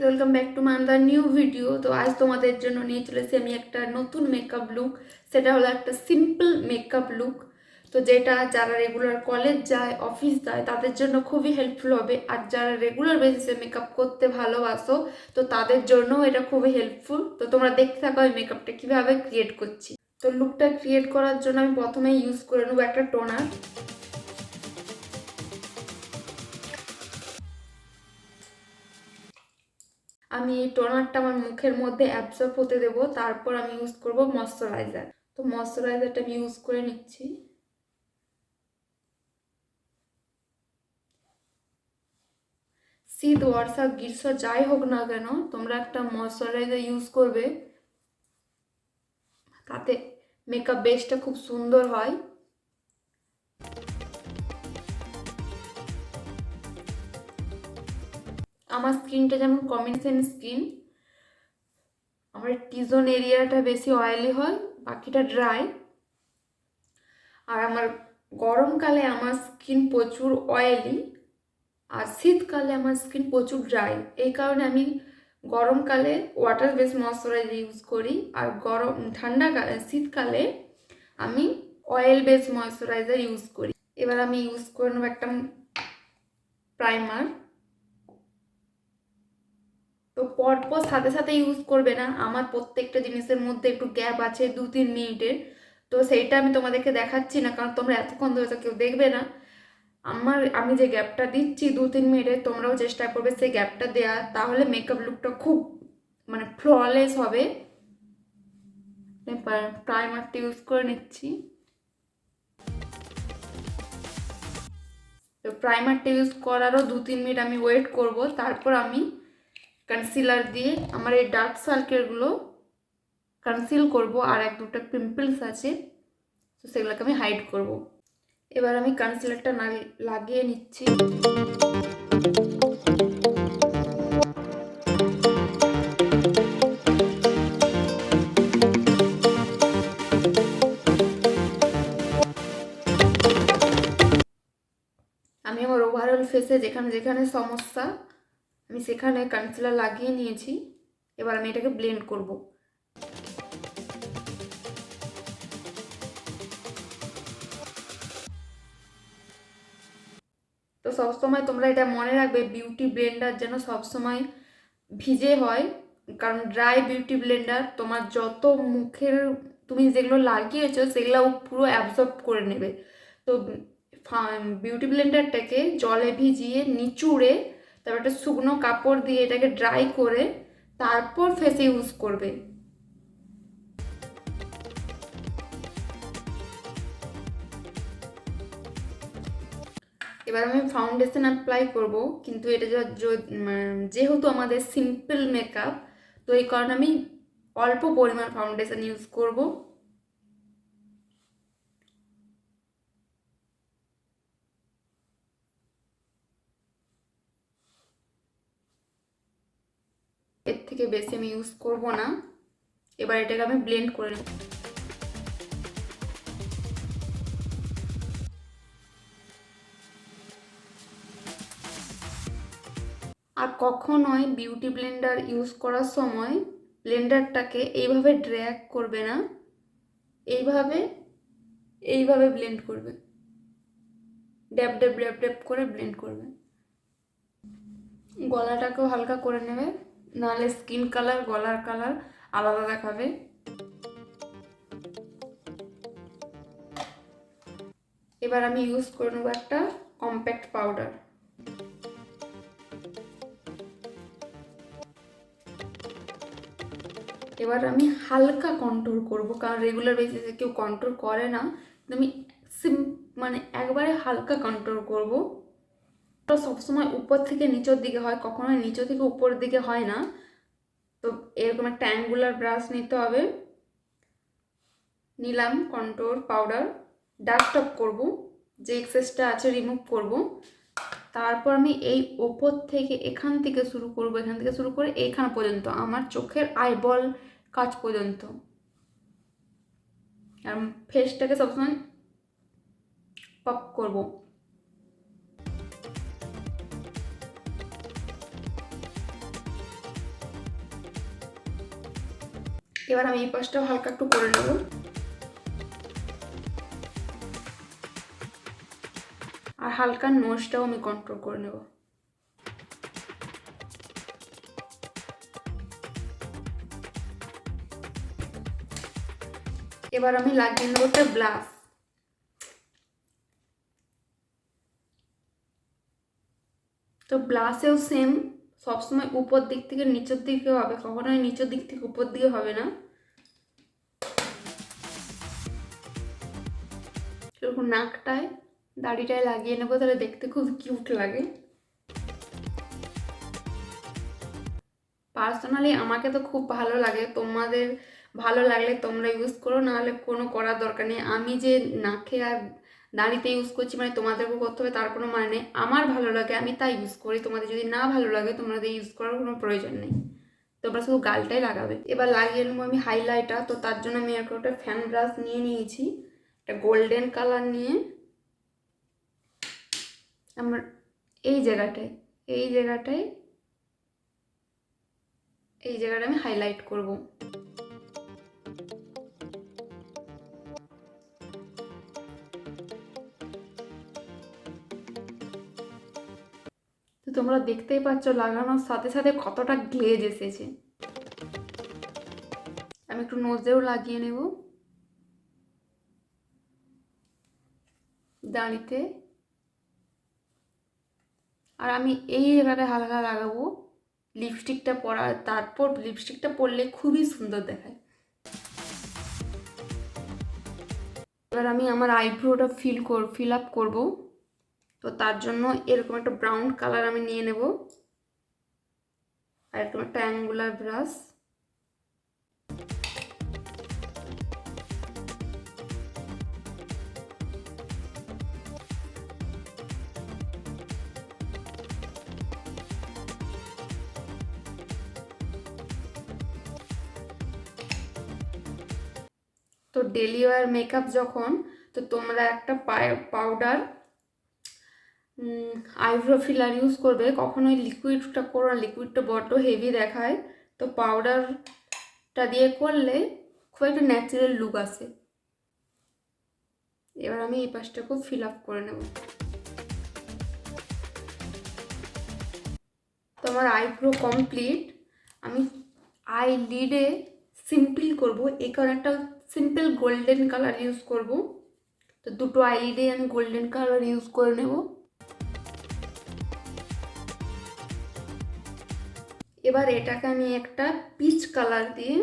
Welcome back to my another new video. তো আজ তোমাদের জন্য নিয়ে চলেছি আমি একটা নতুন মেকআপ লুক। সেটা হলো একটা সিম্পল মেকআপ লুক। তো যেটা যারা রেগুলার কলেজ যায়, অফিস যায়, তাদের জন্য খুবই হেল্পফুল হবে। আর যারা রেগুলার বেসিসে মেকআপ করতে ভালোবাসো, তো তাদের জন্যও এটা খুবই হেল্পফুল। তো তোমরা দেখতে থাকো আমি মেকআপটা কীভাবে ক্রিয়েট করছি। তো লুকটা ক্রিয়েট করার জন্য আমি প্রথমে ইউজ করে নেবো একটা টোনার। আমি এই টোনারটা আমার মুখের মধ্যে অ্যাবজর্ব হতে দেবো, তারপর আমি ইউজ করব ময়শ্চারাইজার। তো ময়শ্চারাইজারটা আমি ইউজ করে নিচ্ছি। শীত, বর্ষা, গ্রীষ্ম যাই হোক না কেন, তোমরা একটা ময়শ্চারাইজার ইউজ করবে, তাতে মেকআপ বেসটা খুব সুন্দর হয়। আমার স্কিনটা যেমন কম্বিনেশন স্কিন, আমার টি জোন এরিয়াটা বেশি অয়েলি হয়, বাকিটা ড্রাই। আর আমার গরমকালে আমার স্কিন প্রচুর অয়েলি, আর শীতকালে আমার স্কিন প্রচুর ড্রাই। এই কারণে আমি গরমকালে ওয়াটার বেস ময়শ্চারাইজার ইউজ করি, আর শীতকালে আমি অয়েল বেস ময়শ্চারাইজার ইউজ করি। এবার আমি ইউজ করে নেব একটা প্রাইমার। তো পরপর সাথে সাথে ইউজ করবে না, আমার প্রত্যেকটা জিনিসের মধ্যে একটু গ্যাপ আছে 2-3 মিনিটের। তো সেইটা আমি তোমাদেরকে দেখাচ্ছি না, কারণ তোমরা এতক্ষণ ধরে তো কেউ দেখবে না। আমি যে গ্যাপটা দিচ্ছি 2-3 মিনিটে, তোমরাও চেষ্টা করবে সেই গ্যাপটা দেওয়া, তাহলে মেকআপ লুকটা খুব ফ্ললেস হবে। প্রাইমারটা ইউজ করে নিচ্ছি। তো প্রাইমারটা ইউজ করারও 2-3 মিনিট আমি ওয়েট করব, তারপর আমি কনসিলার দিয়ে আমার এই ডার্ক সার্কেলগুলো কনসিল করব, আর 1-2টা পিম্পলস আছে, তো সেগুলোকে আমি হাইড করব। এবার আমি কনসিলারটা লাগিয়ে নিচ্ছি। আমি আমার ওভারঅল ফেসে যেখানে যেখানে সমস্যা, আমি সেখানে কনসিলার লাগিয়ে নিয়েছি। এবার আমি এটাকে ব্লেন্ড করব। তো সবসময় তোমরা এটা মনে রাখবে, বিউটি ব্লেন্ডার যেন সবসময় ভিজে হয়, কারণ ড্রাই বিউটি ব্লেন্ডার তোমার যত মুখের তুমি যেগুলো লাগিয়েছো সেগুলো পুরো অ্যাবজর্ব করে নেবে। তো বিউটি ব্লেন্ডারটাকে জলে ভিজিয়ে নিচুড়ে, তারপর একটা শুকনো কাপড় দিয়ে এটাকে ড্রাই করে তারপর ফেসে ইউজ করবে। এবার আমি ফাউন্ডেশন অ্যাপ্লাই করব, কিন্তু এটা যেহেতু আমাদের সিম্পল মেকআপ, তো এই কারণে আমি অল্প পরিমাণ ফাউন্ডেশন ইউজ করব। এর থেকে বেশি আমি ইউজ করব না। এবার এটাকে আমি ব্লেন্ড করে নেব। আর কখনোই বিউটি ব্লেন্ডার ইউজ করার সময় ব্লেন্ডারটাকে এইভাবে ড্র্যাগ করবে না, এইভাবে এইভাবে ব্লেন্ড করবে, ড্যাব ড্যাব ড্যাব ড্যাব করে ব্লেন্ড করবে। গলাটাকেও হালকা করে নেবে, নাহলে স্কিন কালার গলার কালার আলাদা দেখাবে। এবার আমি ইউজ করে নেবো একটা কম্প্যাক্ট পাউডার। এবার আমি হালকা কন্ট্রোল করব, কারণ রেগুলার বেসিসে কেউ কন্ট্রোল করে না। আমি একবারে হালকা কন্ট্রোল করব। তো সবসময় উপর থেকে নিচের দিকে হয়, কখনো নিচে থেকে উপরের দিকে হয় না। তো এরকম একটা অ্যাঙ্গুলার ব্রাশ নিতে হবে। নিলাম কন্ট্রোল পাউডার, ডাস্ট অফ করব, যে এক্সেসটা আছে রিমুভ করব। তারপর আমি এই ওপর থেকে এখান থেকে শুরু করব, এখান থেকে শুরু করে এইখান পর্যন্ত, আমার চোখের আইবল কাজ পর্যন্ত। আর ফেসটাকে সবসময় পপ করব। এবার আমি এই পাশটাও হালকা একটু করে নেব। আর হালকা নোজটাও আমি কন্ট্রোল করে নেব। এবার আমি লাগিয়ে নেব একটা ব্লাশ। তো ব্লাশেও সেম, সবসময় উপর দিক থেকে নিচের দিকে হবে, কখনোই নিচের দিক থেকে উপর দিকে হবে না। এরকম নাকটায় দাড়িটায় লাগিয়ে নেবো, তাহলে দেখতে খুব কিউট লাগে। পার্সোনালি আমাকে তো খুব ভালো লাগে, তোমাদের ভালো লাগলে তোমরা ইউজ করো, নাহলে কোনো করার দরকার নেই। আমি যে নাকে আর দাড়িতে ইউজ করছি মানে তোমাদেরকেও করতে হবে তার কোনো মানে নেই। আমার ভালো লাগে আমি তাই ইউজ করি, তোমাদের যদি না ভালো লাগে তোমাদের ইউজ করার কোনো প্রয়োজন নেই, তোমরা শুধু গালটাই লাগাবে। এবার লাগিয়ে নেবো আমি হাইলাইটার। তো তার জন্য আমি একটা ফ্যান ব্রাশ নিয়ে নিয়েছি, একটা গোল্ডেন কালার নিয়ে আমার এই জায়গাটায় আমি হাইলাইট করব। তো তোমরা দেখতেই পাচ্ছ লাগানোর সাথে সাথে কতটা গ্লেজ এসেছে। আমি একটু নোজেও লাগিয়ে নেব দাড়িতে। আর আমি এই জায়গাটায় হালকা লাগাবো লিপস্টিকটা পরার, তারপর লিপস্টিকটা পরলে খুবই সুন্দর দেখায়। এবার আমি আমার আইব্রোটা ফিল আপ করবো। তো তার জন্য এরকম একটা ব্রাউন কালার আমি নিয়ে নেব, আর এরকম একটা অ্যাঙ্গুলার ব্রাশ। তো ডেলি ওয়্যার মেকআপ যখন, তো তোমরা একটা পাউডার আইব্রো ফিলার ইউজ করবে, কখনোই লিকুইডটা করো না, লিকুইডটা বড্ড হেভি দেখায়। তো পাউডারটা দিয়ে করলে খুব একটা ন্যাচারাল লুক আসে। এবার আমি এই পাশটা খুব ফিল আপ করে নেব। তো আমার আইব্রো কমপ্লিট। আমি আই লিডে সিম্পল করব, এই কারণে একটা সিম্পল গোল্ডেন কালার ইউজ করব। তো দুটো আই লিডে আমি গোল্ডেন কালার ইউজ করে নেব। এবার এটাকে আমি একটা পিচ কালার দিয়ে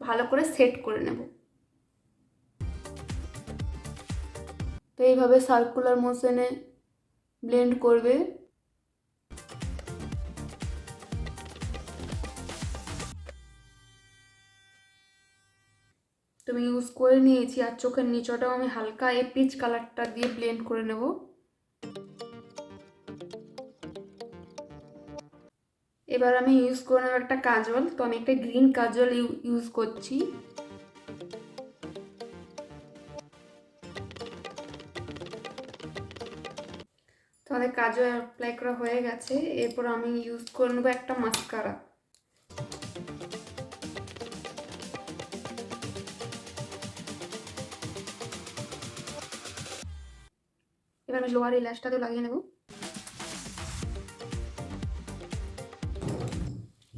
ভালো করে সেট করে নেব। তো এইভাবে সার্কুলার মোশনে ব্লেন্ড করবে। তো আমি ইউজ করে নিয়েছি, আর চোখের নিচটাও আমি হালকা এই পিচ কালারটা দিয়ে ব্লেন্ড করে নেব। এবার আমি ইউজ করে নেব একটা কাজল। তো আমি একটা গ্রিন কাজল ইউজ করছি। তো আমাদের কাজল অ্যাপ্লাই করা হয়ে গেছে। এরপর আমি ইউজ করে নেব একটা মাস্কারা। এবার আমি লোয়ার এই ল্যাশটাতেও লাগিয়ে নেব।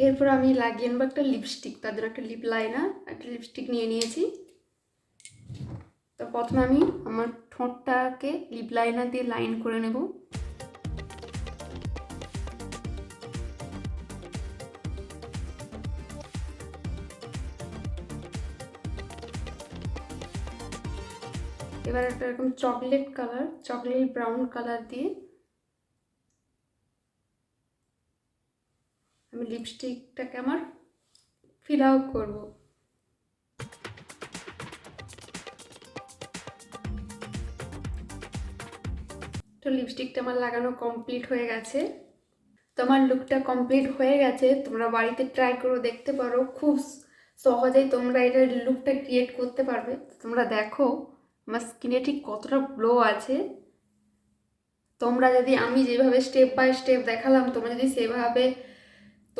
এরপর আমি লাগিয়ে নেবো একটা লিপস্টিক, তার জন্য একটা লিপ লাইনার, একটা লিপস্টিক নিয়ে নিয়েছি। তো প্রথমে আমি আমার ঠোঁটটাকে লিপ লাইনার দিয়ে লাইন করে নেব। এবার একটা এরকম চকলেট ব্রাউন কালার দিয়ে আমি লিপস্টিকটাকে আমার ফিল আউট করবো। তো লিপস্টিকটা আমার লাগানো কমপ্লিট হয়ে গেছে। তোমার লুকটা কমপ্লিট হয়ে গেছে, তোমরা বাড়িতে ট্রাই করে দেখতে পারো, খুব সহজেই তোমরা এটার লুকটা ক্রিয়েট করতে পারবে। তোমরা দেখো আমার স্কিনে ঠিক কতটা গ্লো আছে। তোমরা যদি আমি যেভাবে স্টেপ বাই স্টেপ দেখালাম তোমরা যদি সেভাবে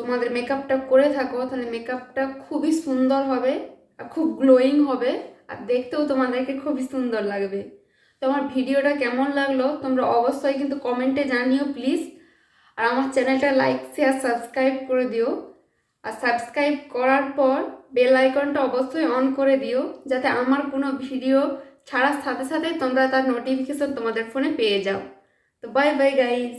তোমাদের মেকআপটা করে থাকো তাহলে মেকআপটা খুবই সুন্দর হবে আর খুব গ্লোয়িং হবে আর দেখতেও তোমাদেরকে খুবই সুন্দর লাগবে। তো আমার ভিডিওটা কেমন লাগলো তোমরা অবশ্যই কিন্তু কমেন্টে জানিও প্লিজ। আর আমার চ্যানেলটা লাইক শেয়ার সাবস্ক্রাইব করে দিও। আর সাবস্ক্রাইব করার পর বেল আইকনটা অবশ্যই অন করে দিও যাতে আমার কোনো ভিডিও ছাড়ার সাথে সাথে তোমরা তার নোটিফিকেশন তোমাদের ফোনে পেয়ে যাও। তো বাই বাই গাইস।